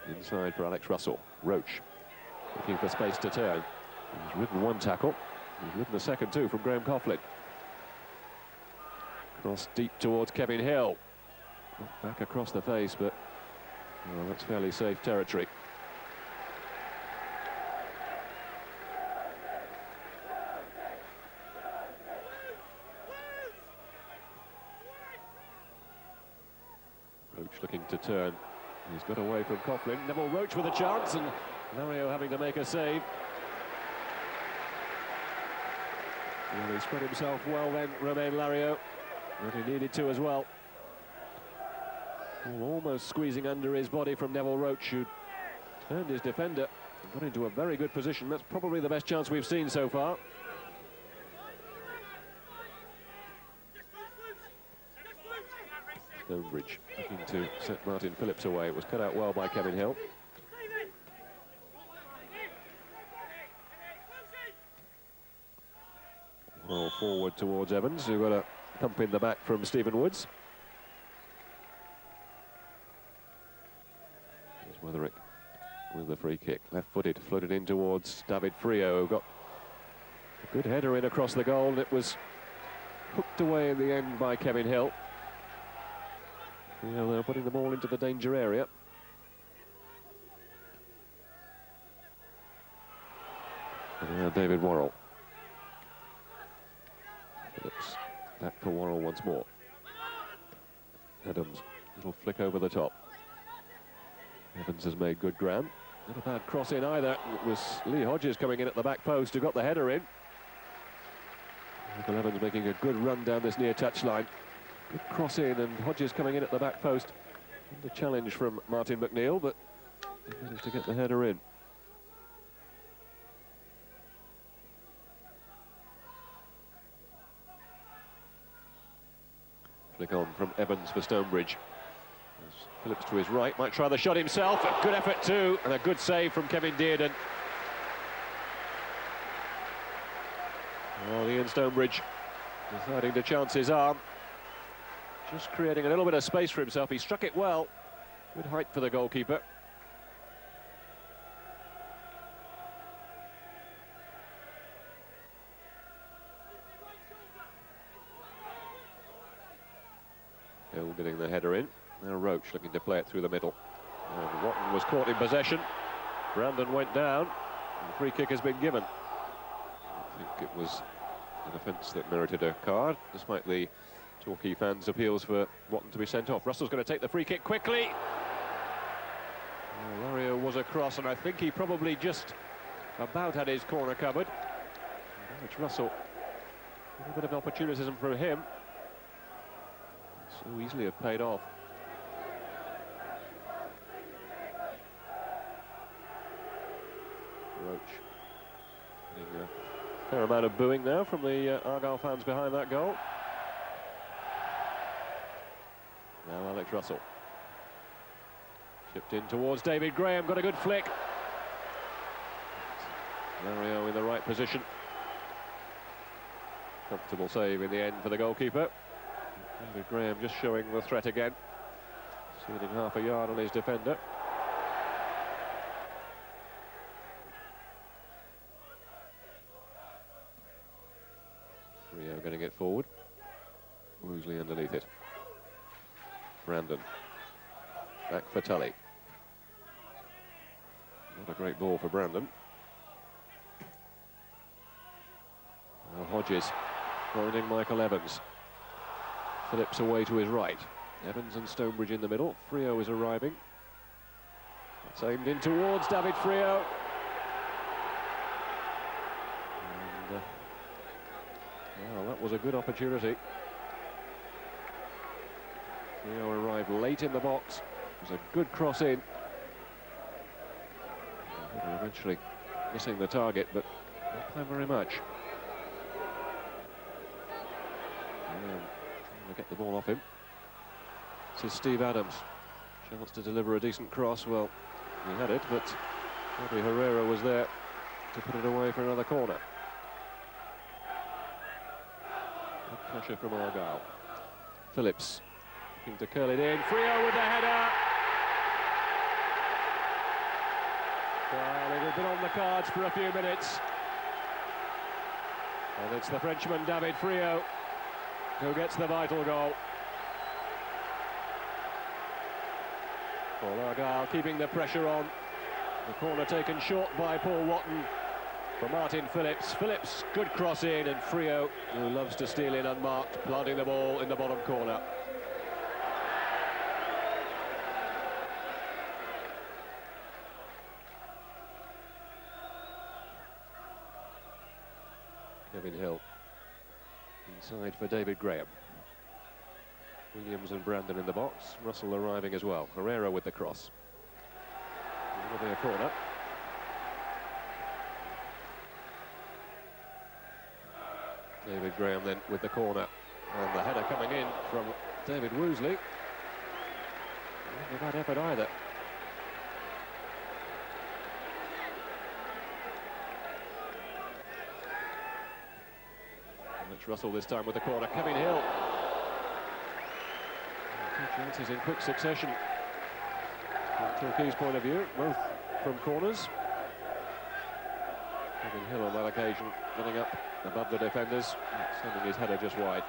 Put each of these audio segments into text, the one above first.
Inside for Alex Russell. Roach looking for space to turn. He's ridden one tackle. He's ridden the second too from Graham Coughlin. Cross deep towards Kevin Hill. Back across the face, but well, that's fairly safe territory. Roach looking to turn. He's got away from Coughlin. Neville Roach with a chance, and Lario having to make a save. Well, he spread himself well then, Romain Lario, and he needed to as well. Almost squeezing under his body from Neville Roach, who turned his defender and got into a very good position. That's probably the best chance we've seen so far. Stonebridge looking to set Martin Phillips away. It was cut out well by Kevin Hill. Well, forward towards Evans, who got a thump in the back from Stephen Woods. There's Wetherick with the free kick. Left-footed, floated in towards David Frio, who got a good header in across the goal. It was hooked away in the end by Kevin Hill. Yeah, they're putting the ball into the danger area. And now David Worrell. Phillips back for Worrell once more. Adams, little flick over the top. Evans has made good ground. Not a bad cross in either. It was Lee Hodges coming in at the back post who got the header in. Michael Evans making a good run down this near touchline. Good cross in, and Hodges coming in at the back post. And a challenge from Martin McNeil, but he managed to get the header in. Flick on from Evans for Stonebridge. There's Phillips to his right, might try the shot himself. A good effort too, and a good save from Kevin Dearden. Well, Ian Stonebridge deciding to chance his arm. Just creating a little bit of space for himself. He struck it well. Good height for the goalkeeper. Hill getting the header in. Now Roach looking to play it through the middle. And Watton was caught in possession. Brandon went down. And the free kick has been given. I think it was an offence that merited a card, despite the Torquay fans' appeals for Watton to be sent off. Russell's going to take the free kick quickly. Lario was across, and I think he probably just about had his corner covered. It's Russell. A little bit of opportunism from him. So easily have paid off. Roach. Getting a fair amount of booing now from the Argyle fans behind that goal. Now Alex Russell. Chipped in towards David Graham, got a good flick. Lario in the right position. Comfortable save in the end for the goalkeeper. David Graham just showing the threat again. Ceding half a yard on his defender. Rio getting it forward. Woosley underneath it. Brandon. Back for Tully. Not a great ball for Brandon. Now Hodges finding Michael Evans. Phillips away to his right. Evans and Stonebridge in the middle. Frio is arriving. It's aimed in towards David Frio. And, well, that was a good opportunity. Frio arrived late in the box. It was a good cross in. Eventually missing the target, but not by very much. And trying to get the ball off him. This is Steve Adams. Chance to deliver a decent cross. Well, he had it, but Bobby Herrera was there to put it away for another corner. Good pressure from Argyle. Phillips looking to curl it in. Frio with the header. Well, it had been on the cards for a few minutes. And it's the Frenchman David Friot who gets the vital goal. Well, Argyle keeping the pressure on. The corner taken short by Paul Watton for Martin Phillips. Phillips, good cross in, and Friot, who loves to steal in unmarked, planting the ball in the bottom corner. Kevin Hill inside for David Graham. Williams and Brandon in the box. Russell arriving as well. Herrera with the cross. It'll be a corner. David Graham then with the corner. And the header coming in from David Woosley. Not a bad effort either. It's Russell this time with the corner. Kevin Hill. Two chances in quick succession. From Torquay's point of view, both from corners. Kevin Hill on that occasion getting up above the defenders, sending his header just wide.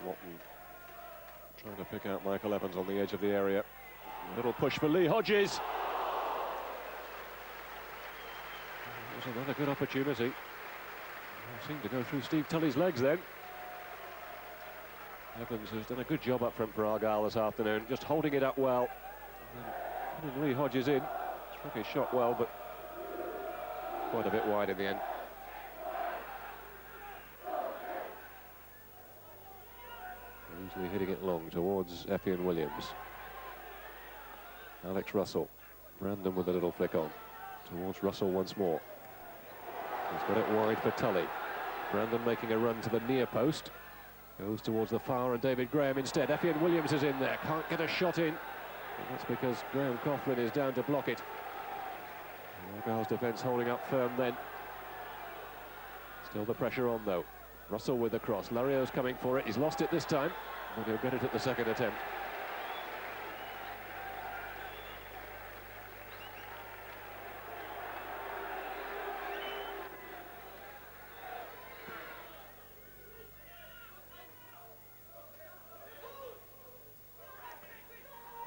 Watton trying to pick out Michael Evans on the edge of the area. A little push for Lee Hodges. It was another good opportunity. Seemed to go through Steve Tully's legs then. Evans has done a good job up front for Argyle this afternoon, just holding it up well. And putting Lee Hodges in. Struck his shot well, but quite a bit wide in the end. Usually hitting it long towards Effian Williams. Alex Russell. Brandon with a little flick on. Towards Russell once more. He's got it wide for Tully. Brandon making a run to the near post. Goes towards the far, and David Graham instead. Effian Williams is in there. Can't get a shot in. And that's because Graham Coughlin is down to block it. Argyle's defence holding up firm then. Still the pressure on though. Russell with the cross. Larios coming for it. He's lost it this time, but he'll get it at the second attempt.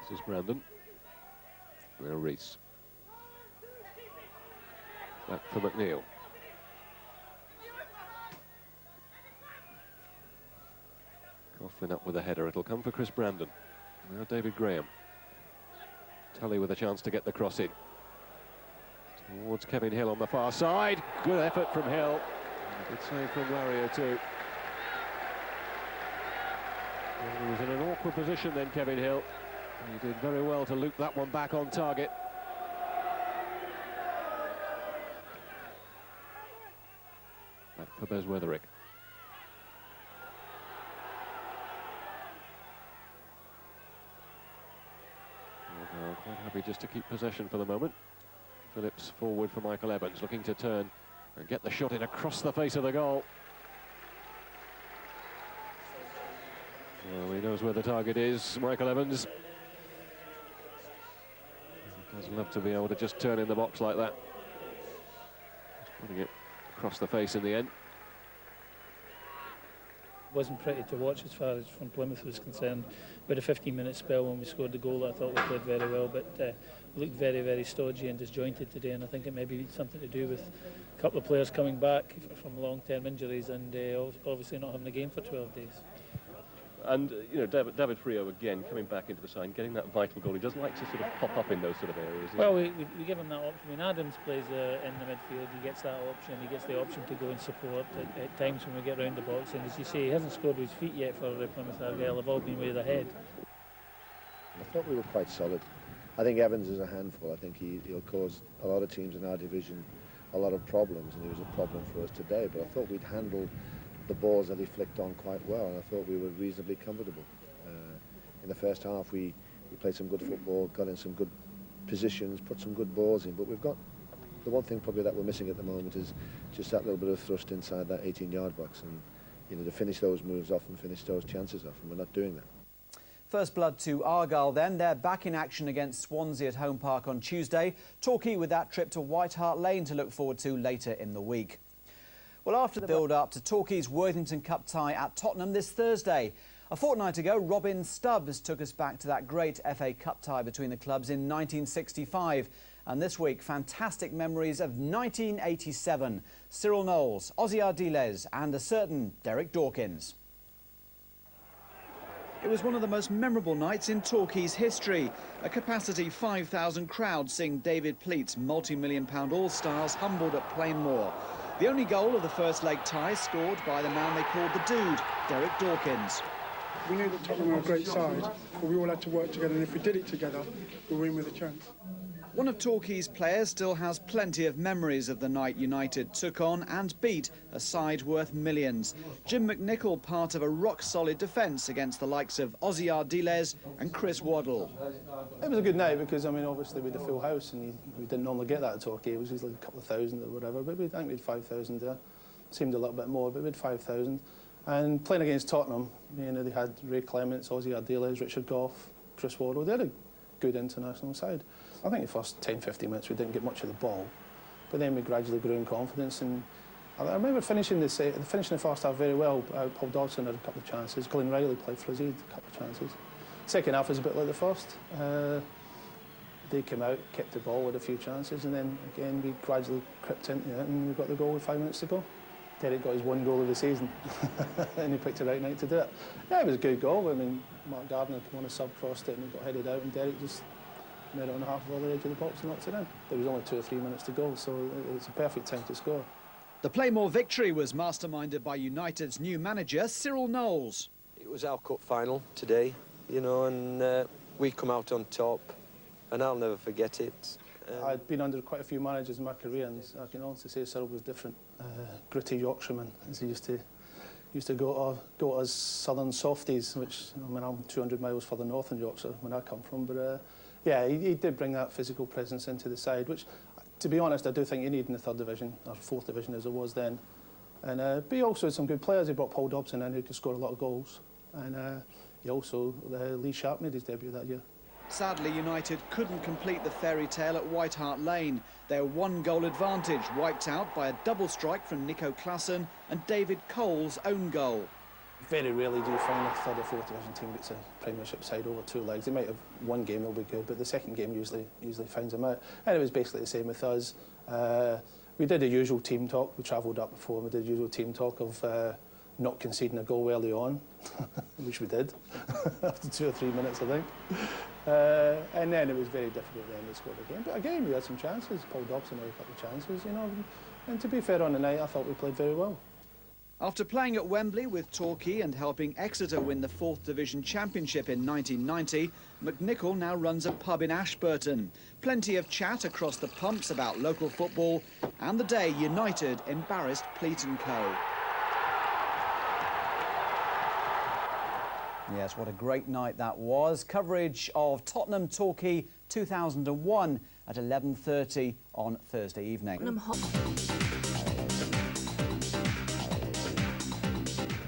This is Brandon. Now Rees. Back for McNeil. Coughlin up with a header. It'll come for Chris Brandon. Now David Graham. Tully with a chance to get the cross in. Towards Kevin Hill on the far side. Good effort from Hill. And a good save from Lario too. Well, he was in an awkward position then, Kevin Hill. He did very well to loop that one back on target. Back for Bez Weatherick. Quite happy just to keep possession for the moment. Phillips forward for Michael Evans, looking to turn and get the shot in across the face of the goal. Well, he knows where the target is, Michael Evans. He does love to be able to just turn in the box like that. Just putting it across the face in the end. Wasn't pretty to watch as far as from Plymouth was concerned. We had a 15-minute spell when we scored the goal. I thought we played very well, but we looked very, very stodgy and disjointed today, and I think it may be something to do with a couple of players coming back from long-term injuries and obviously not having a game for 12 days. And, you know, David Friot again coming back into the side, getting that vital goal. He doesn't like to sort of pop up in those sort of areas. Well, we give him that option. When Adams plays in the midfield, he gets that option. He gets the option to go and support at times when we get round the box. And as you say, he hasn't scored with his feet yet for Plymouth Argyle. They've all been way ahead. I thought we were quite solid. I think Evans is a handful. I think he'll cause a lot of teams in our division a lot of problems, and he was a problem for us today. But I thought we'd handled the balls that he flicked on quite well, and I thought we were reasonably comfortable. In the first half we played some good football, got in some good positions, put some good balls in, but we've got the one thing probably that we're missing at the moment is just that little bit of thrust inside that 18-yard box, and to finish those moves off and finish those chances off, and we're not doing that. First blood to Argyle then. They're back in action against Swansea at Home Park on Tuesday. Torquay with that trip to White Hart Lane to look forward to later in the week. Well, after the build-up to Torquay's Worthington Cup tie at Tottenham this Thursday. A fortnight ago, Robin Stubbs took us back to that great FA Cup tie between the clubs in 1965. And this week, fantastic memories of 1987. Cyril Knowles, Ozzy Ardiles and a certain Derek Dawkins. It was one of the most memorable nights in Torquay's history. A capacity 5,000 crowd seeing David Pleat's multi-million-pound All-Stars humbled at Plainmoor. The only goal of the first leg tie scored by the man they called the Dude, Derek Dawkins. We knew that Tottenham were a great side, but we all had to work together, and if we did it together, we'll win with a chance. One of Torquay's players still has plenty of memories of the night United took on and beat a side worth millions. Jim McNichol, part of a rock-solid defence against the likes of Ozzy Ardiles and Chris Waddle. It was a good night because, I mean, obviously we had a full house and we didn't normally get that at Torquay. It was usually a couple of thousand or whatever, but I think we had 5,000 there. Seemed a little bit more, but we had 5,000. And playing against Tottenham, they had Ray Clements, Ozzy Ardiles, Richard Gough, Chris Waddle. They had a good international side. I think the first 10-15 minutes we didn't get much of the ball, but then we gradually grew in confidence. And I remember finishing the first half very well. Paul Dodson had a couple of chances. Glenn Riley played for us, he had a couple of chances. Second half was a bit like the first. They came out, kept the ball with a few chances, and then again we gradually crept into it, and we got the goal with 5 minutes to go. Derek got his one goal of the season, and he picked the right night to do it. Yeah, it was a good goal. I mean, Mark Gardner came on a sub, crossed it, and he got headed out, and Derek just made it on half of the edge of the box and knocked it in. There was only 2 or 3 minutes to go, so it's a perfect time to score. The Plainmoor victory was masterminded by United's new manager, Cyril Knowles. It was our cup final today, and we come out on top, and I'll never forget it. I'd been under quite a few managers in my career, and I can honestly say Cyril was different. Gritty Yorkshireman, as he used to go as southern softies, which, I mean, I'm 200 miles further north in Yorkshire when I come from, but yeah, he did bring that physical presence into the side, which, to be honest, I do think you need in the 3rd division, or 4th division as it was then. And but he also had some good players. He brought Paul Dobson in, who could score a lot of goals. And he also, Lee Sharp made his debut that year. Sadly, United couldn't complete the fairy tale at White Hart Lane. Their 1-goal advantage wiped out by a double strike from Nico Klassen and David Cole's own goal. Very rarely do you find a 3rd or 4th division team gets a Premiership side over 2 legs. They might have one game they'll be good, but the second game usually finds them out. And it was basically the same with us. We did the usual team talk. We travelled up before. We did the usual team talk of not conceding a goal early on, which we did after 2 or 3 minutes, I think. And then it was very difficult then to score the game. But again, we had some chances. Paul Dobson had a couple of chances, And to be fair on the night, I thought we played very well. After playing at Wembley with Torquay and helping Exeter win the 4th Division Championship in 1990, McNichol now runs a pub in Ashburton. Plenty of chat across the pumps about local football and the day United embarrassed Pleat & Co. Yes, what a great night that was. Coverage of Tottenham Torquay 2001 at 11:30 on Thursday evening.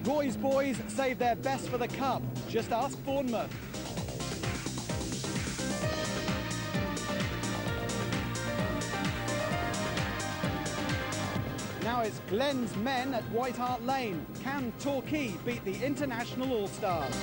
Roy's boys saved their best for the Cup. Just ask Bournemouth. Now it's Glenn's men at White Hart Lane. Can Torquay beat the international All-Stars?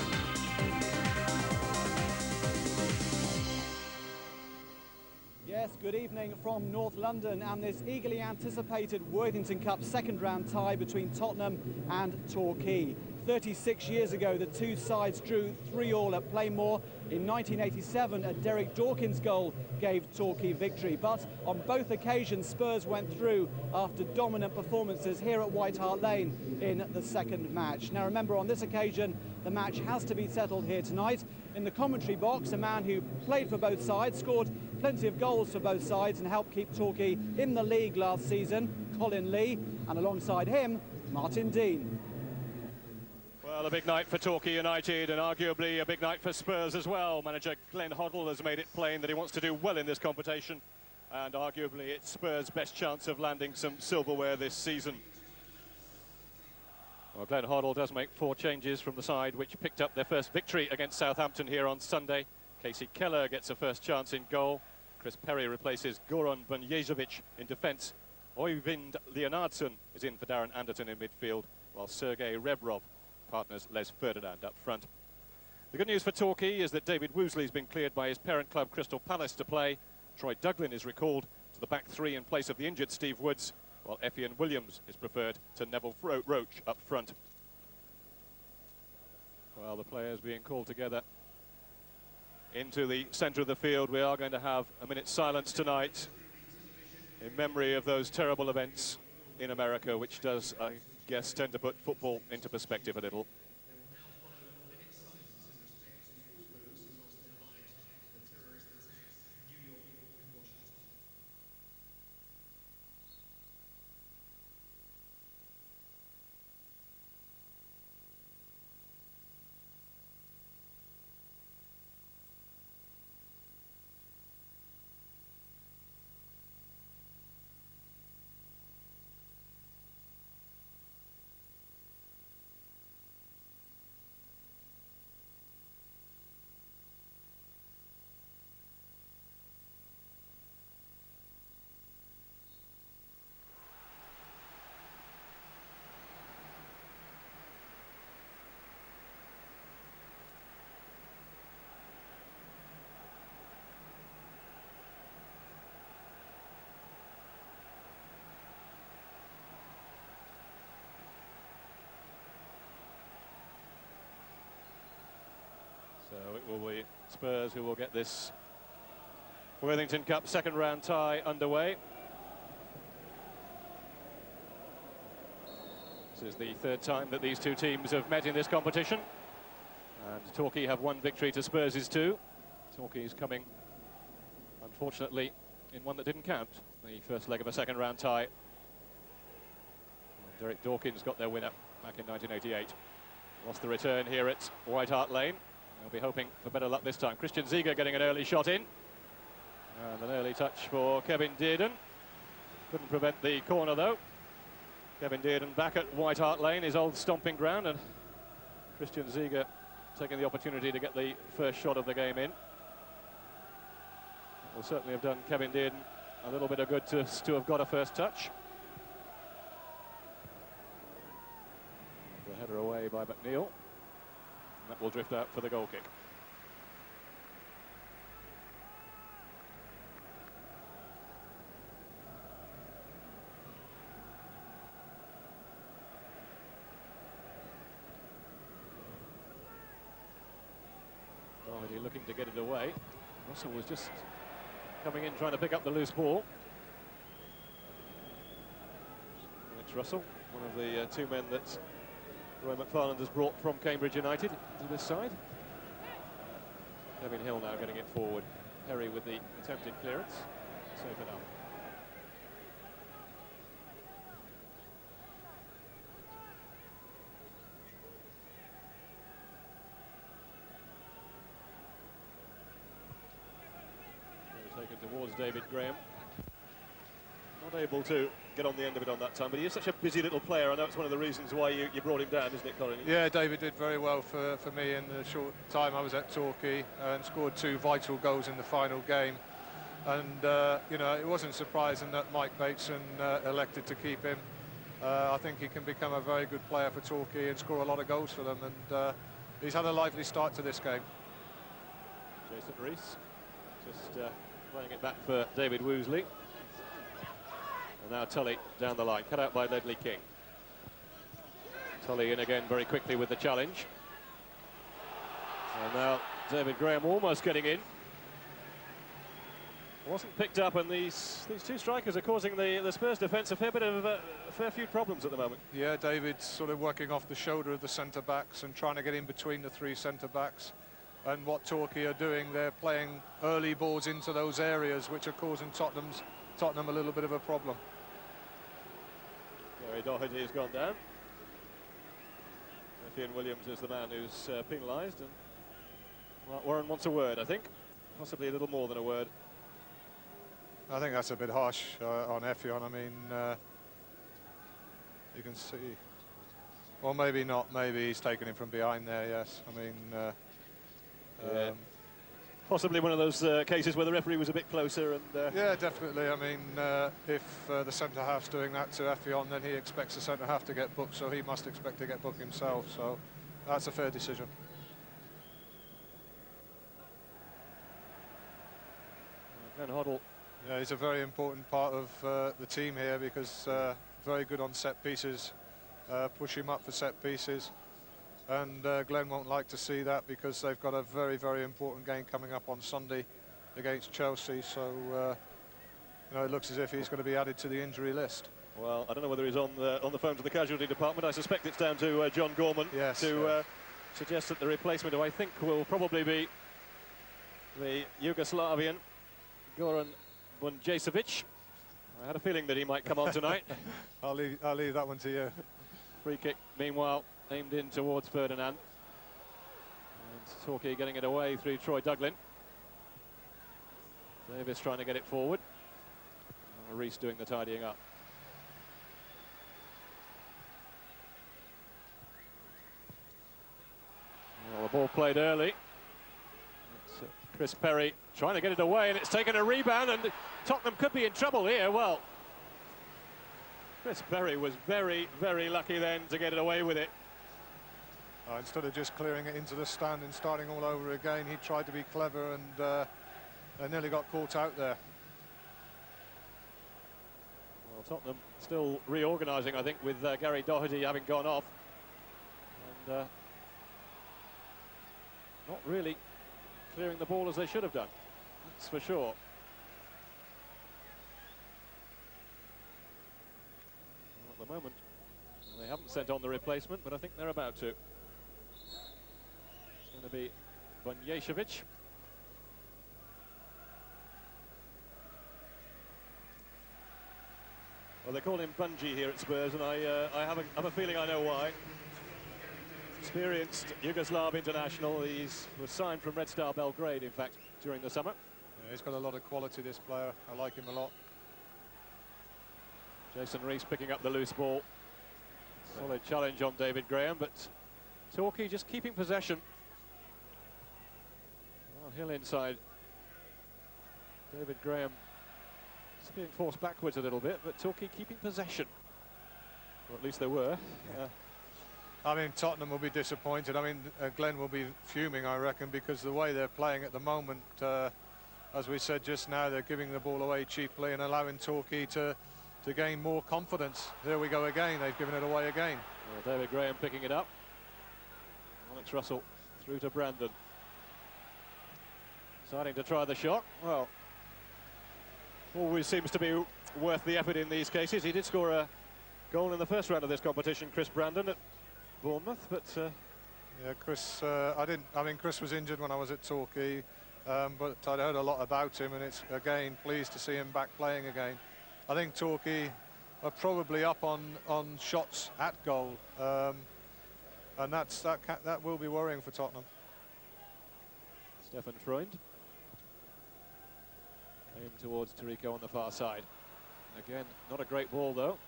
Yes, good evening from North London and this eagerly anticipated Worthington Cup second round tie between Tottenham and Torquay. 36 years ago, the two sides drew 3-3 at Plainmoor. In 1987, a Derek Dawkins goal gave Torquay victory. But on both occasions, Spurs went through after dominant performances here at White Hart Lane in the second match. Now remember, on this occasion, the match has to be settled here tonight. In the commentary box, a man who played for both sides, scored plenty of goals for both sides and helped keep Torquay in the league last season, Colin Lee, and alongside him, Martin Dean. Well, a big night for Torquay United and arguably a big night for Spurs as well. Manager Glenn Hoddle has made it plain that he wants to do well in this competition. and arguably it's Spurs' best chance of landing some silverware this season. Well, Glenn Hoddle does make 4 changes from the side which picked up their first victory against Southampton here on Sunday. Casey Keller gets a first chance in goal. Chris Perry replaces Goran Bunjezovic in defence. Oyvind Leonardson is in for Darren Anderton in midfield, while Sergei Rebrov partners Les Ferdinand up front. The good news for Torquay is that David Woosley has been cleared by his parent club Crystal Palace to play. Troy Duglin is recalled to the back 3 in place of the injured Steve Woods, while Effian Williams is preferred to Neville Roach up front. Well, the players being called together into the centre of the field. We are going to have a minute's silence tonight in memory of those terrible events in America, which does, I guess, tend to put football into perspective a little. So it will be Spurs who will get this Worthington Cup second round tie underway. This is the 3rd time that these two teams have met in this competition. And Torquay have 1 victory to Spurs' 2. Torquay's coming, unfortunately, in one that didn't count. The first leg of a second round tie. And Derek Dawkins got their winner back in 1988. Lost the return here at White Hart Lane. They'll be hoping for better luck this time. Christian Ziege getting an early shot in. And an early touch for Kevin Dearden. Couldn't prevent the corner, though. Kevin Dearden back at White Hart Lane, his old stomping ground, and Christian Ziege taking the opportunity to get the first shot of the game in. Will certainly have done Kevin Dearden a little bit of good to have got a first touch. The header away by McNeil. That will drift out for the goal kick. Doherty looking to get it away. Russell was just coming in trying to pick up the loose ball. And it's Russell, one of the 2 men that Roy McFarland has brought from Cambridge United to this side. Kevin Hill now getting it forward. Perry with the attempted clearance. Safe enough. Taken towards David Graham. Not able to get on the end of it on that time, but he is such a busy little player. I know it's one of the reasons why you brought him down, isn't it, Colin? Yeah, David did very well for me in the short time I was at Torquay and scored 2 vital goals in the final game. And, you know, it wasn't surprising that Mike Bateson elected to keep him. I think he can become a very good player for Torquay and score a lot of goals for them. And he's had a lively start to this game. Jason Rees just playing it back for David Woosley. And now Tully down the line, cut out by Ledley King. Tully in again very quickly with the challenge. And now David Graham almost getting in. Wasn't picked up, and these 2 strikers are causing the Spurs defence a fair few problems at the moment. Yeah, David's sort of working off the shoulder of the centre-backs and trying to get in between the 3 centre-backs. And what Torquay are doing, they're playing early balls into those areas, which are causing Tottenham a little bit of a problem. Gary Doherty has gone down. Effian Williams is the man who's penalised, and Mark Warren wants a word, I think. Possibly a little more than a word. I think that's a bit harsh on Effion. I mean, you can see, well, maybe not. Maybe he's taken him from behind there. Yes, I mean, yeah. Possibly one of those cases where the referee was a bit closer. And yeah, definitely. I mean, if the centre half's doing that to Effion, then he expects the centre half to get booked, so he must expect to get booked himself. So that's a fair decision. Glenn Hoddle. Yeah, he's a very important part of the team here because very good on set pieces, push him up for set pieces. And Glenn won't like to see that because they've got a very, very important game coming up on Sunday against Chelsea. So, you know, it looks as if he's going to be added to the injury list. Well, I don't know whether he's on the phone to the casualty department. I suspect it's down to John Gorman to suggest that the replacement, who I think will probably be the Yugoslavian Goran Bunjesevic. I had a feeling that he might come on tonight. I'll leave that one to you. Free kick, meanwhile, aimed in towards Ferdinand. And Torquay getting it away through Troy Duglin. Davis trying to get it forward. Rees doing the tidying up. Well, the ball played early. It's Chris Perry trying to get it away, and it's taken a rebound, and Tottenham could be in trouble here. Well, Chris Perry was very, very lucky then to get it away with it. Instead of just clearing it into the stand and starting all over again, he tried to be clever and they nearly got caught out there. Well, Tottenham still reorganising, I think, with Gary Doherty having gone off. And not really clearing the ball as they should have done, that's for sure. Well, at the moment, they haven't sent on the replacement, but I think they're about to. It's going to be Bunjesevic. Well, they call him Bungie here at Spurs, and I have a feeling I know why. Experienced Yugoslav international. He was signed from Red Star Belgrade, in fact, during the summer. Yeah, he's got a lot of quality, this player. I like him a lot. Jason Rees picking up the loose ball. Solid challenge on David Graham, but Torquay just keeping possession. Oh, Hill inside. David Graham is being forced backwards a little bit, but Torquay keeping possession. Or at least they were. I mean, Tottenham will be disappointed. I mean, Glenn will be fuming, I reckon, because the way they're playing at the moment, as we said just now, they're giving the ball away cheaply and allowing Torquay to gain more confidence. There we go again. They've given it away again. Well, David Graham picking it up. Alex Russell through to Brandon. Starting to try the shot. Well, always seems to be worth the effort in these cases. He did score a goal in the first round of this competition, Chris Brandon, at Bournemouth, but yeah, Chris. I mean, Chris was injured when I was at Torquay, but I'd heard a lot about him, and it's again pleased to see him back playing again. I think Torquay are probably up on shots at goal, and that will be worrying for Tottenham. Stefan Freund aimed towards Tarico on the far side. Again, not a great ball though.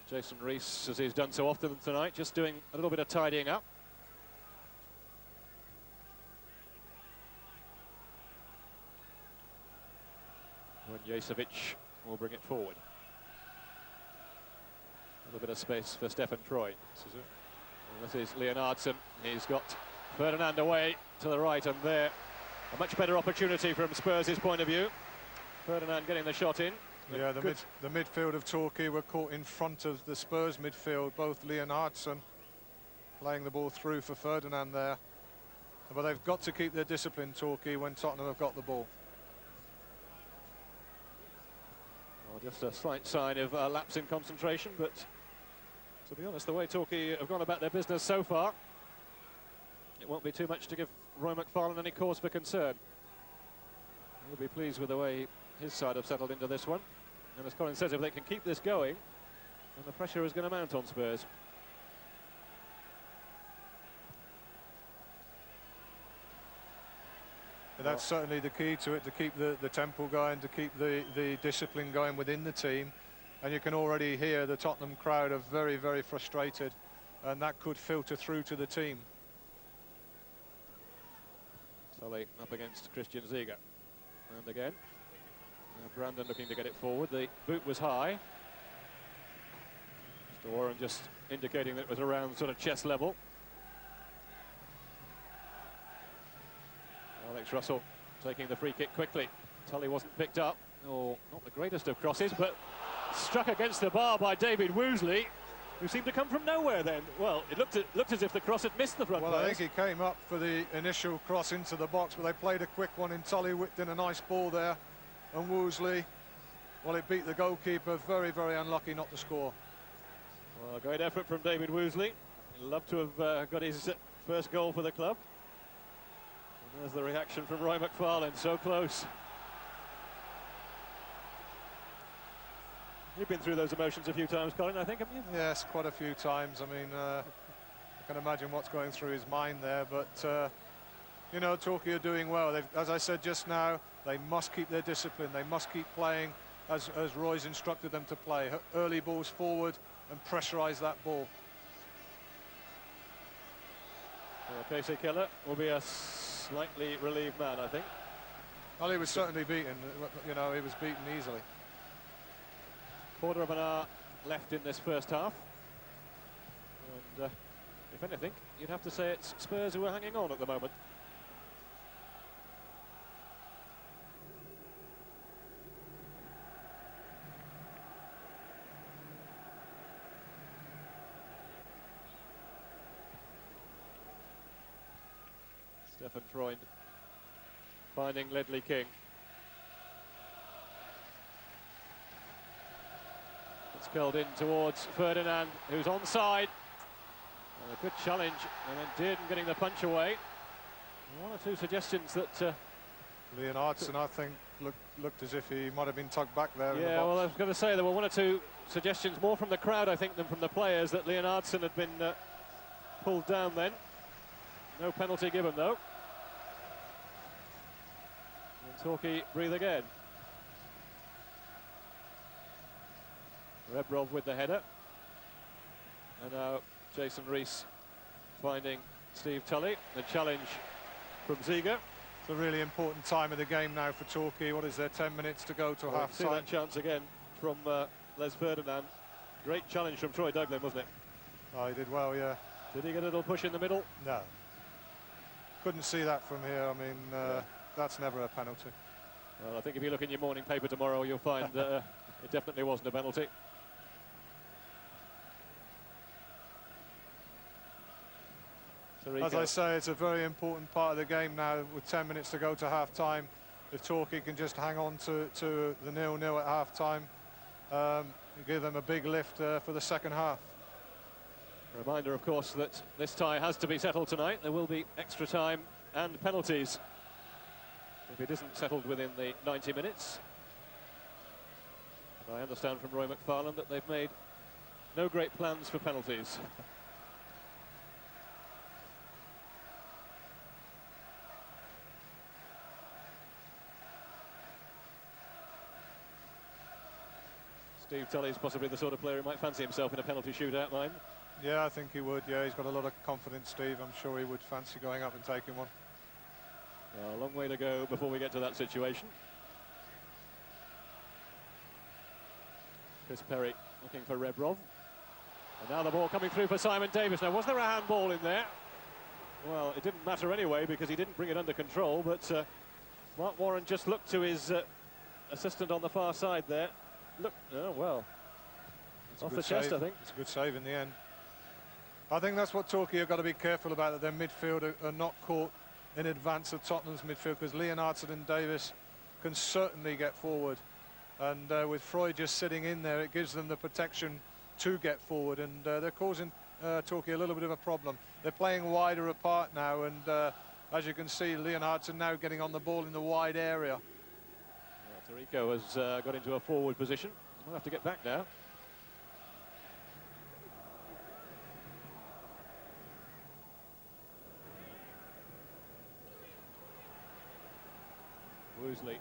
Jason Rees, as he's done so often tonight, just doing a little bit of tidying up. Bunjesevic will bring it forward. A little bit of space for Stefan Freund. This is Leonardson. He's got Ferdinand away to the right, and there a much better opportunity from Spurs' point of view. Ferdinand getting the shot in. Yeah, the midfield of Torquay were caught in front of the Spurs midfield, both Leonardson playing the ball through for Ferdinand there. But they've got to keep their discipline, Torquay, when Tottenham have got the ball. Well, just a slight sign of lapse in concentration, but to be honest, the way Torquay have gone about their business so far, it won't be too much to give Roy McFarlane any cause for concern. He'll be pleased with the way his side have settled into this one. And as Colin says, if they can keep this going, then the pressure is going to mount on Spurs. That's certainly the key to it, to keep the tempo going, to keep the discipline going within the team. And you can already hear the Tottenham crowd are very, very frustrated, and that could filter through to the team. Tully up against Christian Ziege. And again, Brandon looking to get it forward. The boot was high. Mr. Warren just indicating that it was around sort of chest level. Alex Russell taking the free kick quickly. Tully wasn't picked up. Oh, not the greatest of crosses, but struck against the bar by David Woosley, who seemed to come from nowhere then. Well, it looked as if the cross had missed the front Well, I players. think he came up for the initial cross into the box, but they played a quick one in. Tully whipped in a nice ball there, and Woosley, well, it beat the goalkeeper. Very, very unlucky not to score. Well, great effort from David Woosley. He'd love to have got his first goal for the club. And there's the reaction from Roy McFarlane, so close. You've been through those emotions a few times, Colin, I think, haven't you? Yes, quite a few times. I mean, I can imagine what's going through his mind there, but you know, Torquay are doing well. As I said just now, they must keep their discipline. They must keep playing as Roy's instructed them to play. Early balls forward and pressurise that ball. Well, Casey Keller will be a slightly relieved man, I think. Well, he was certainly beaten. You know, he was beaten easily. Quarter of an hour left in this first half. And if anything, you'd have to say it's Spurs who are hanging on at the moment. Stefan Freund finding Ledley King. It's curled in towards Ferdinand, who's onside. And a good challenge, and then Dearden getting the punch away. One or two suggestions that... Leonardson, I think, looked as if he might have been tugged back there in the Yeah, box. well, I was going to say there were one or two suggestions, more from the crowd, I think, than from the players, that Leonardson had been pulled down then. No penalty given, though. And Torquay breathe again. Rebrov with the header. And now Jason Rees finding Steve Tully. The challenge from Ziege. It's a really important time of the game now for Torquay. What is there, 10 minutes to go to half See time? that chance again from Les Ferdinand. Great challenge from Troy Duggan, wasn't it? Oh, he did well, yeah. Did he get a little push in the middle? No. Couldn't see that from here. I mean, that's never a penalty. Well, I think if you look in your morning paper tomorrow, you'll find it definitely wasn't a penalty. As I say, it's a very important part of the game now with 10 minutes to go to half-time. If Torquay can just hang on to the 0-0 at half-time, give them a big lift for the second half. A reminder, of course, that this tie has to be settled tonight. There will be extra time and penalties if it isn't settled within the 90 minutes. And I understand from Roy McFarlane that they've made no great plans for penalties. Steve Tully's possibly the sort of player who might fancy himself in a penalty shootout, mind. Yeah, I think he would. Yeah, he's got a lot of confidence, Steve. I'm sure he would fancy going up and taking one. A long way to go before we get to that situation. Chris Perry looking for Rebrov. And now the ball coming through for Simon Davis. Now, was there a handball in there? Well, it didn't matter anyway because he didn't bring it under control, but Mark Warren just looked to his assistant on the far side there. Look, oh, well, off the chest, I think. It's a good save in the end. I think that's what Torquay have got to be careful about, that their midfield are not caught in advance of Tottenham's midfield, because Leonardson and Davis can certainly get forward. And with Freud just sitting in there, it gives them the protection to get forward, and they're causing Torquay a little bit of a problem. They're playing wider apart now, and as you can see, Leonardson now getting on the ball in the wide area. Tarico has got into a forward position. We'll have to get back now. Woosley.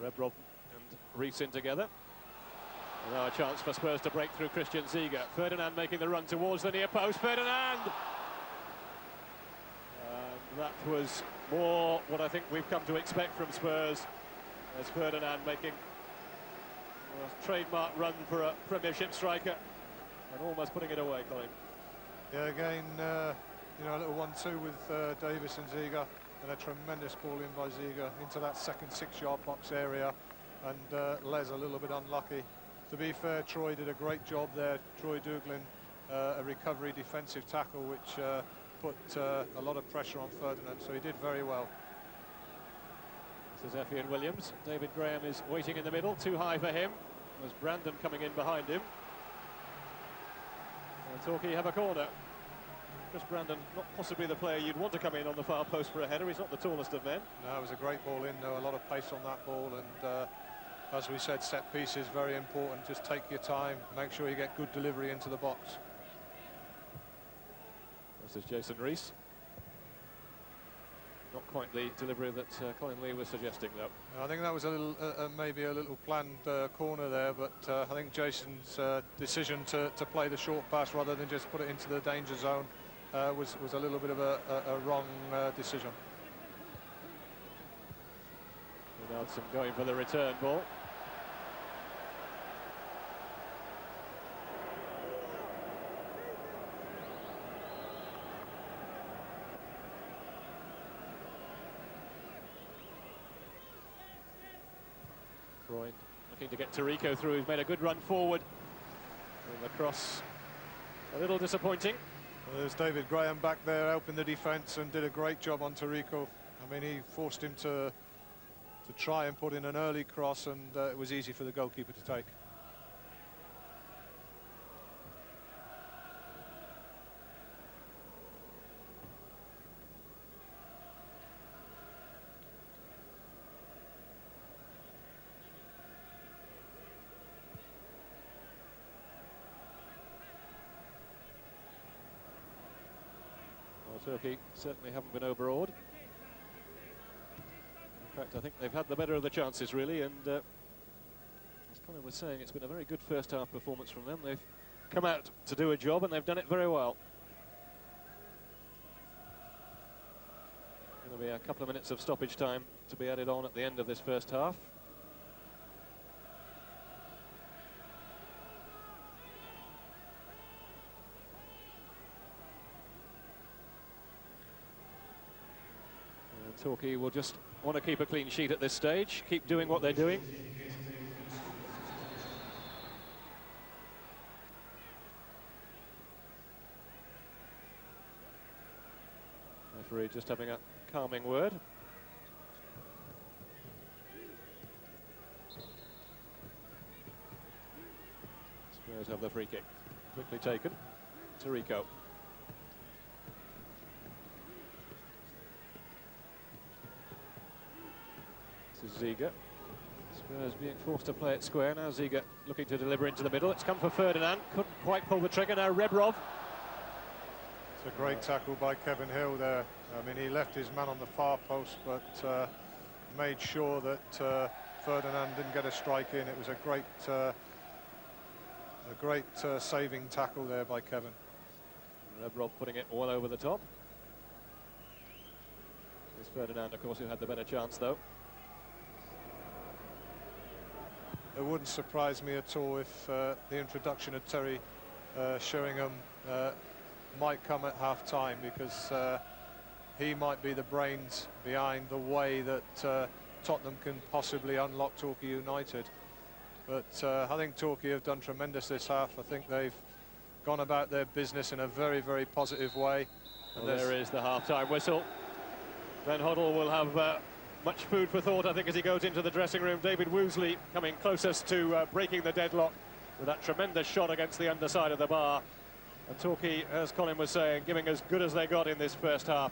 Rebrov and Rees in together. And now a chance for Spurs to break through Christian Ziege. Ferdinand making the run towards the near post. Ferdinand! And that was more what I think we've come to expect from Spurs, as Ferdinand making a trademark run for a Premiership striker and almost putting it away, Colin. Yeah, again, you know, a little 1-2 with Davis and Ziege, and a tremendous ball in by Ziege into that second 6-yard box area, and Les a little bit unlucky. To be fair, Troy did a great job there. Troy Douglin, a recovery defensive tackle, which put a lot of pressure on Ferdinand, so he did very well. This is Effian Williams. David Graham is waiting in the middle, too high for him. There's Brandon coming in behind him. And Torquay have a corner. Chris Brandon, not possibly the player you'd want to come in on the far post for a header. He's not the tallest of men. No, it was a great ball in, though. A lot of pace on that ball, and as we said, set piece is very important. Just take your time, make sure you get good delivery into the box. This is Jason Rees. Not quite the delivery that Colin Lee was suggesting, though. I think that was a little, maybe a little planned corner there, but I think Jason's decision to play the short pass rather than just put it into the danger zone was a little bit of a wrong decision. Nelson going for the return ball. Freund looking to get Tarico through. He's made a good run forward. And the cross a little disappointing. Well, there's David Graham back there helping the defence and did a great job on Tarico. I mean, he forced him to try and put in an early cross, and it was easy for the goalkeeper to take. Well, Turkey certainly haven't been overawed. In fact, I think they've had the better of the chances, really, and as Colin was saying, it's been a very good first-half performance from them. They've come out to do a job, and they've done it very well. Going to be a couple of minutes of stoppage time to be added on at the end of this first half. And Torquay will just want to keep a clean sheet at this stage, keep doing what they're doing. Referee just having a calming word. Spurs have the free kick. Quickly taken. Tarico. This is Ziege. Spurs being forced to play it square. Now Ziege looking to deliver into the middle. It's come for Ferdinand. Couldn't quite pull the trigger. Now Rebrov. It's a great tackle by Kevin Hill there. I mean, he left his man on the far post, but made sure that Ferdinand didn't get a strike in. It was a great saving tackle there by Kevin. Rebrov putting it all over the top. It's Ferdinand, of course, who had the better chance, though. It wouldn't surprise me at all if the introduction of Terry Sheringham might come at half-time, because he might be the brains behind the way that Tottenham can possibly unlock Torquay United. But I think Torquay have done tremendous this half. I think they've gone about their business in a very, very positive way. And there is the half-time whistle. Glenn Hoddle will have much food for thought, I think, as he goes into the dressing room. David Woosley coming closest to breaking the deadlock with that tremendous shot against the underside of the bar. And Torquay, as Colin was saying, giving as good as they got in this first half.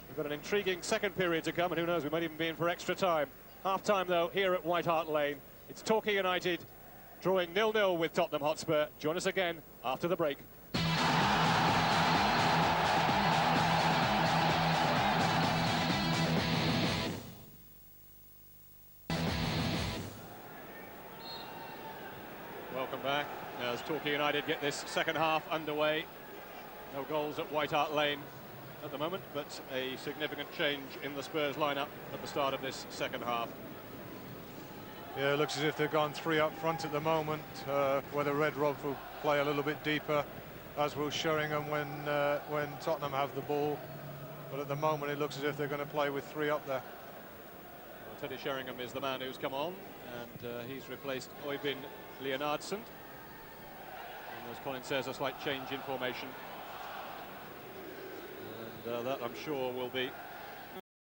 We've got an intriguing second period to come, and who knows, we might even be in for extra time. Half-time, though, here at White Hart Lane. It's Torquay United drawing 0-0 with Tottenham Hotspur. Join us again after the break. Torquay United get this second half underway. No goals at White Hart Lane at the moment, but a significant change in the Spurs lineup at the start of this second half. Yeah, it looks as if they've gone 3 up front at the moment, where the Red Robs will play a little bit deeper, as will Sheringham when Tottenham have the ball. But at the moment, it looks as if they're going to play with 3 up there. Well, Teddy Sheringham is the man who's come on, and he's replaced Øyvind Leonardsen. And as Colin says, a slight change in formation. And that, I'm sure, will be